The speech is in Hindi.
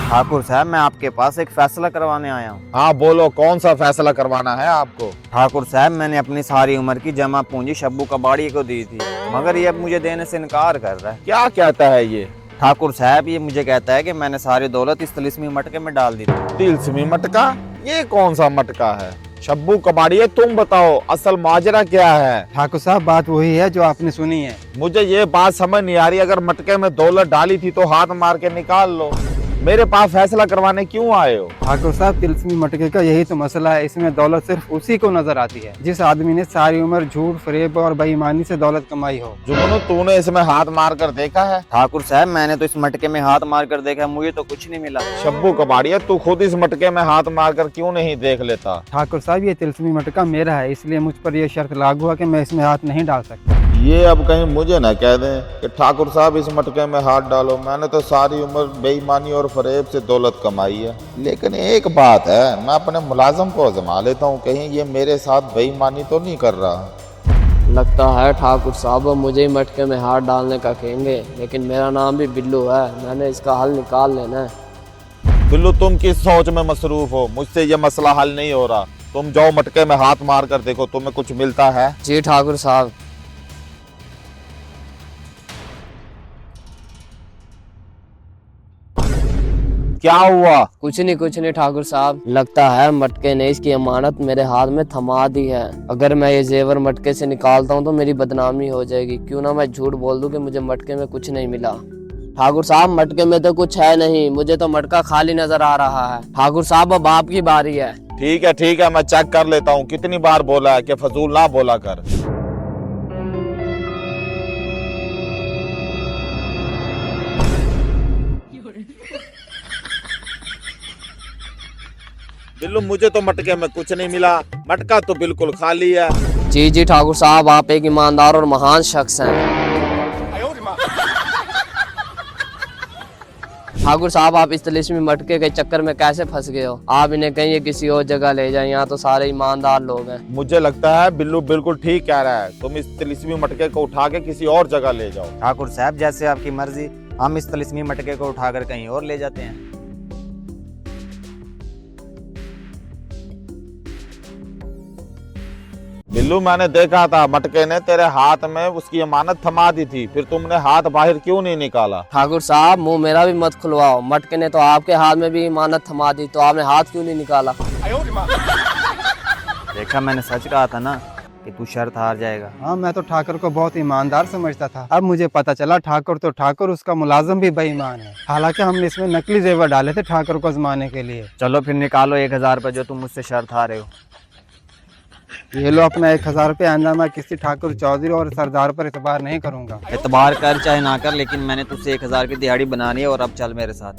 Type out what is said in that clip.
ठाकुर साहब, मैं आपके पास एक फैसला करवाने आया हूँ। हाँ बोलो, कौन सा फैसला करवाना है आपको? ठाकुर साहब, मैंने अपनी सारी उम्र की जमा पूंजी शब्बू कबाड़ी को दी थी, मगर ये अब मुझे देने से इनकार कर रहा है। क्या कहता है ये? ठाकुर साहब, ये मुझे कहता है कि मैंने सारी दौलत इस तिलिस्मी मटके में डाल दी थी। तिलस्मी मटका? ये कौन सा मटका है? शब्बू कबाड़िए, तुम बताओ असल माजरा क्या है? ठाकुर साहब, बात वही है जो आपने सुनी है। मुझे ये बात समझ नहीं आ रही। अगर मटके में दौलत डाली थी तो हाथ मार के निकाल लो। मेरे पास फैसला करवाने क्यों आए हो? ठाकुर साहब, तिलस्मी मटके का यही तो मसला है। इसमें दौलत सिर्फ उसी को नजर आती है जिस आदमी ने सारी उम्र झूठ, फरेब और बेईमानी से दौलत कमाई हो। जुगनू, तूने इसमें हाथ मार कर देखा है? ठाकुर साहब, मैंने तो इस मटके में हाथ मार कर देखा, मुझे तो कुछ नहीं मिला। शब्बू कबाड़िए, तू खुद इस मटके में हाथ मार कर क्यों नहीं देख लेता? ठाकुर साहब, ये तिलस्मी मटका मेरा है, इसलिए मुझ पर यह शर्त लागू है कि मैं इसमें हाथ नहीं डाल सकता। ये अब कहीं मुझे ना कह दें कि ठाकुर साहब इस मटके में हाथ डालो। मैंने तो सारी उम्र बेईमानी और फरेब से दौलत कमाई है। लेकिन एक बात है, मैं अपने मुलाजिम को आजमा लेता हूँ, कहीं ये मेरे साथ बेईमानी तो नहीं कर रहा। लगता है ठाकुर साहब मुझे ही मटके में हाथ डालने का कहेंगे, लेकिन मेरा नाम भी बिल्लू है, मैंने इसका हल निकाल लेना है। बिल्लू, तुम किस सोच में मसरूफ हो? मुझसे ये मसला हल नहीं हो रहा। तुम जाओ मटके में हाथ मार कर देखो, तुम्हें कुछ मिलता है? जी ठाकुर साहब। क्या हुआ? कुछ नहीं ठाकुर साहब, लगता है मटके ने इसकी अमानत मेरे हाथ में थमा दी है। अगर मैं ये जेवर मटके से निकालता हूँ तो मेरी बदनामी हो जाएगी। क्यों ना मैं झूठ बोल दूं कि मुझे मटके में कुछ नहीं मिला। ठाकुर साहब, मटके में तो कुछ है नहीं, मुझे तो मटका खाली नजर आ रहा है। ठाकुर साहब, अब आपकी बारी है। ठीक है, मैं चेक कर लेता हूँ। कितनी बार बोला है कि फजूल ना बोला कर। बिल्लू, मुझे तो मटके में कुछ नहीं मिला। मटका तो बिल्कुल खाली है। जी ठाकुर साहब, आप एक ईमानदार और महान शख्स हैं। ठाकुर साहब, आप इस तिलिस्मी मटके के चक्कर में कैसे फंस गए हो? आप इन्हें कहीं किसी और जगह ले जाएं, यहाँ तो सारे ईमानदार लोग हैं। मुझे लगता है बिल्लू बिल्कुल ठीक कह रहा है। तुम इस तिलिस्मी मटके को उठा के किसी और जगह ले जाओ। ठाकुर साहब, जैसे आपकी मर्जी, हम इस तिलिस्मी मटके को उठाकर कहीं और ले जाते हैं। बिल्लू, मैंने देखा था मटके ने तेरे हाथ में उसकी अमानत थमा दी थी, फिर तुमने हाथ बाहर क्यों नहीं निकाला? ठाकुर साहब, मुंह मेरा भी मत खुलवाओ। मटके ने तो आपके हाथ में भी इमानत थमा दी, तो आपने हाथ क्यों नहीं निकाला? देखा, मैंने सच कहा था ना कि तू शर्त हार जाएगा। हाँ, मैं तो ठाकुर को बहुत ईमानदार समझता था। अब मुझे पता चला ठाकुर तो ठाकुर, उसका मुलाजिम भी बेईमान है। हालांकि हमने इसमें नकली जेवर डाले थे ठाकुर को आजमाने के लिए। चलो फिर निकालो 1000 रुपये जो तुम मुझसे शर्त हारे हो। ये लो अपना 1000 रुपये। आइंदा मैं किसी ठाकुर, चौधरी और सरदार पर एतबार नहीं करूंगा। एतबार कर चाहे ना कर, लेकिन मैंने तुझसे 1000 की दिहाड़ी बनानी है, और अब चल मेरे साथ।